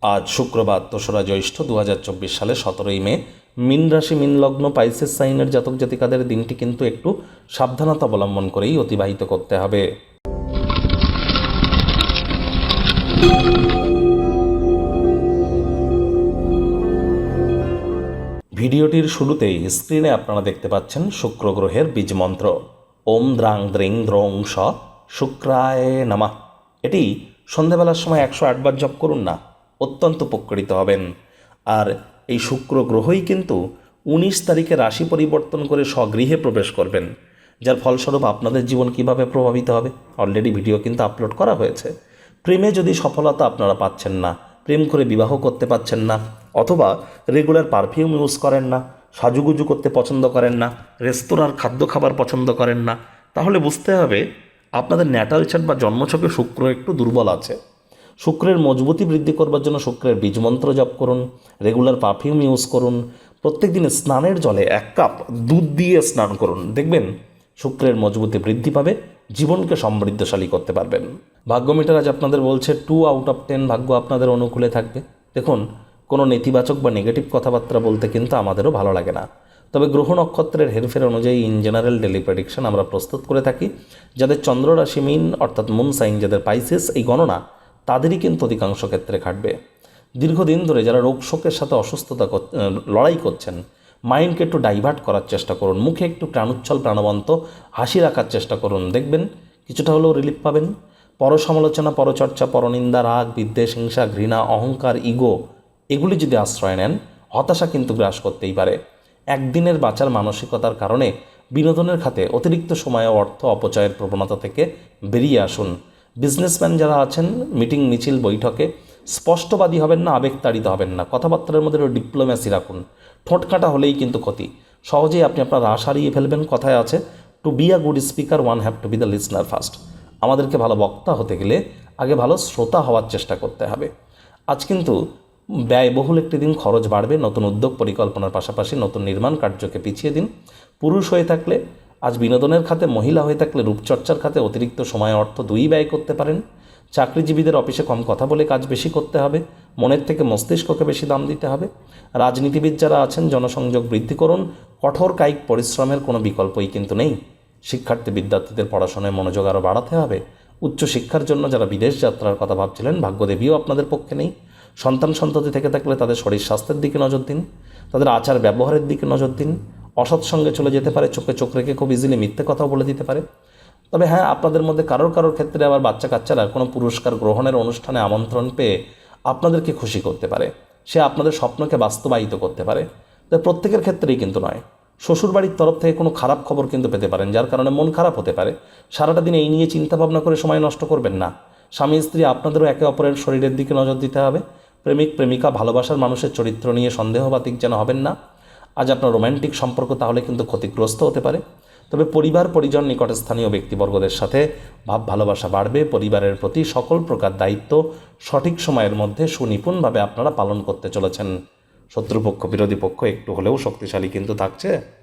আজ শুক্রবার ২রা জ্যৈষ্ঠ ২০২৪ সালে ১৭ই মে। মীন রাশি মীন লগ্ন পাইসেস সাইনের জাতক জাতিকাদের দিনটি কিন্তু একটু সাবধানতা অবলম্বন করেই অতিবাহিত করতে হবে। ভিডিওটির শুরুতেই স্ক্রিনে আপনারা দেখতে পাচ্ছেন শুক্র গ্রহের বীজ মন্ত্র ওম দ্রাং দ্রিং দ্রৌং স শুক্রায় নমঃ। এটি সন্ধ্যাবেলার সময় ১০৮ বার জপ করুন না, অত্যন্ত উপকৃত হবেন। আর এই শুক্র গ্রহই কিন্তু ১৯ তারিখে রাশি পরিবর্তন করে স্বগৃহে প্রবেশ করবেন, যার ফলস্বরূপ আপনাদের জীবন কিভাবে প্রভাবিত হবে অলরেডি ভিডিও কিন্তু আপলোড করা হয়েছে। প্রেমে যদি সফলতা আপনারা পাচ্ছেন না, প্রেম করে বিবাহ করতে পাচ্ছেন না, অথবা রেগুলার পারফিউম ইউজ করেন না, সাজুগুজু করতে পছন্দ করেন না, রেস্তোরাঁর খাদ্য খাবার পছন্দ করেন না, তাহলে বুঝতে হবে আপনাদের ন্যাটাল চার্ট বা জন্মছকে শুক্র একটু দুর্বল আছে। শুক্রের মজবুতি বৃদ্ধি করবার জন্য শুক্রের বীজমন্ত্র জপ করুন, রেগুলার পারফিউম ইউজ করুন, প্রত্যেক দিন স্নানের জলে ১ কাপ দুধ দিয়ে স্নান করুন, দেখবেন শুক্রের মজবুতি বৃদ্ধি পাবে, জীবনকে সমৃদ্ধশালী করতে পারবেন। ভাগ্য মিটার আজ আপনাদের বলছে 2 আউট অফ 10 ভাগ্য আপনাদের অনুকূলে থাকবে। দেখুন, কোনো নেতিবাচক বা নেগেটিভ কথাবার্তা বলতে কিন্তু আমাদেরও ভালো লাগে না, তবে গ্রহ নক্ষত্রের হেরফের অনুযায়ী ইন জেনারেল ডেলি প্রেডিকশন আমরা প্রস্তুত করে থাকি। যাদের চন্দ্র রাশি মিন অর্থাৎ মুন সাইন, যাদের পাইসেস, এই গণনা তাদেরই কিন্তু অধিকাংশ ক্ষেত্রে খাটবে। দীর্ঘদিন ধরে যারা রোগ শোকের সাথে অসুস্থতা লড়াই করছেন, মাইন্ডকে একটু ডাইভার্ট করার চেষ্টা করুন, মুখে একটু প্রাণোচ্ছল প্রাণবন্ত হাসি রাখার চেষ্টা করুন, দেখবেন কিছুটা হলেও রিলিফ পাবেন। পরসমালোচনা, পরচর্চা, পরনিন্দা, রাগ, বিদ্বেষ, হিংসা, ঘৃণা, অহংকার, ইগো, এগুলি যদি আশ্রয় নেন, হতাশা কিন্তু গ্রাস করতেই পারে। একদিনের বাঁচার মানসিকতার কারণে বিনোদনের খাতে অতিরিক্ত সময় ও অর্থ অপচয়ের প্রবণতা থেকে বেরিয়ে আসুন। বিজনেসম্যান যারা আছেন, মিটিং মিছিল বৈঠকে স্পষ্টবাদী হবেন না, আবেগতাড়িত হবেন না, কথাবার্তার মধ্যে ডিপ্লোম্যাসি রাখুন। ঠোঁটকাটা হলেই কিন্তু ক্ষতি, সহজেই আপনি আপনার রাশ হারিয়ে ফেলবেন। কথায় আছে, to be a good speaker one have to be the listener first. আমাদেরকে ভালো বক্তা হতে গেলে আগে ভালো শ্রোতা হওয়ার চেষ্টা করতে হবে। আজ কিন্তু ব্যয়বহুল একটি দিন, খরচ বাড়বে। নতুন উদ্যোগ পরিকল্পনার পাশাপাশি নতুন নির্মাণ কার্যকে পিছিয়ে দিন। পুরুষ হয়ে থাকলে আজ বিনোদনের খাতে, মহিলা হয়ে থাকলে রূপচর্চার খাতে অতিরিক্ত সময় অর্থ দুই ব্যয় করতে পারেন। চাকরিজীবীদের অফিসে কম কথা বলে কাজ বেশি করতে হবে, মনের থেকে মস্তিষ্ককে বেশি দাম দিতে হবে। রাজনীতিবিদ যারা আছেন, জনসংযোগ বৃদ্ধি করুন। কঠোর কায়িক পরিশ্রমের কোনো বিকল্পই কিন্তু নেই। শিক্ষার্থী বিদ্যার্থীদের পড়াশোনায় মনোযোগ আরও বাড়াতে হবে। উচ্চশিক্ষার জন্য যারা বিদেশ যাত্রার কথা ভাবছিলেন, ভাগ্যদেবীও আপনাদের পক্ষে নেই। সন্তান সন্ততি থেকে থাকলে তাদের শরীর স্বাস্থ্যের দিকে নজর দিন, তাদের আচার ব্যবহারের দিকে নজর দিন। অসৎ সঙ্গে চলে যেতে পারে, চোখে চোখ রেখে খুব ইজিলি মিথ্যে কথাও বলে দিতে পারে। তবে হ্যাঁ, আপনাদের মধ্যে কারোর ক্ষেত্রে আবার বাচ্চা কাচ্চারা কোনো পুরস্কার গ্রহণের অনুষ্ঠানে আমন্ত্রণ পেয়ে আপনাদেরকে খুশি করতে পারে, সে আপনাদের স্বপ্নকে বাস্তবায়িত করতে পারে। তবে প্রত্যেকের ক্ষেত্রেই কিন্তু নয়। শ্বশুরবাড়ির তরফ থেকে কোনো খারাপ খবর কিন্তু পেতে পারেন, যার কারণে মন খারাপ হতে পারে। সারাটা দিন এই নিয়ে চিন্তা ভাবনা করে সময় নষ্ট করবেন না। স্বামী স্ত্রী আপনাদেরও একে অপরের শরীরের দিকে নজর দিতে হবে। প্রেমিক প্রেমিকা, ভালোবাসার মানুষের চরিত্র নিয়ে সন্দেহবাতিক যেন হবেন না। আজ আপনার রোম্যান্টিক সম্পর্ক তাহলে কিন্তু ক্ষতিগ্রস্ত হতে পারে। তবে পরিবার পরিজন, নিকটস্থানীয় ব্যক্তিবর্গদের সাথে ভাব ভালোবাসা বাড়বে। পরিবারের প্রতি সকল প্রকার দায়িত্ব সঠিক সময়ের মধ্যে সুনিপুণভাবে আপনারা পালন করতে চলেছেন। শত্রুপক্ষ, বিরোধী পক্ষ একটু হলেও শক্তিশালী কিন্তু থাকছে।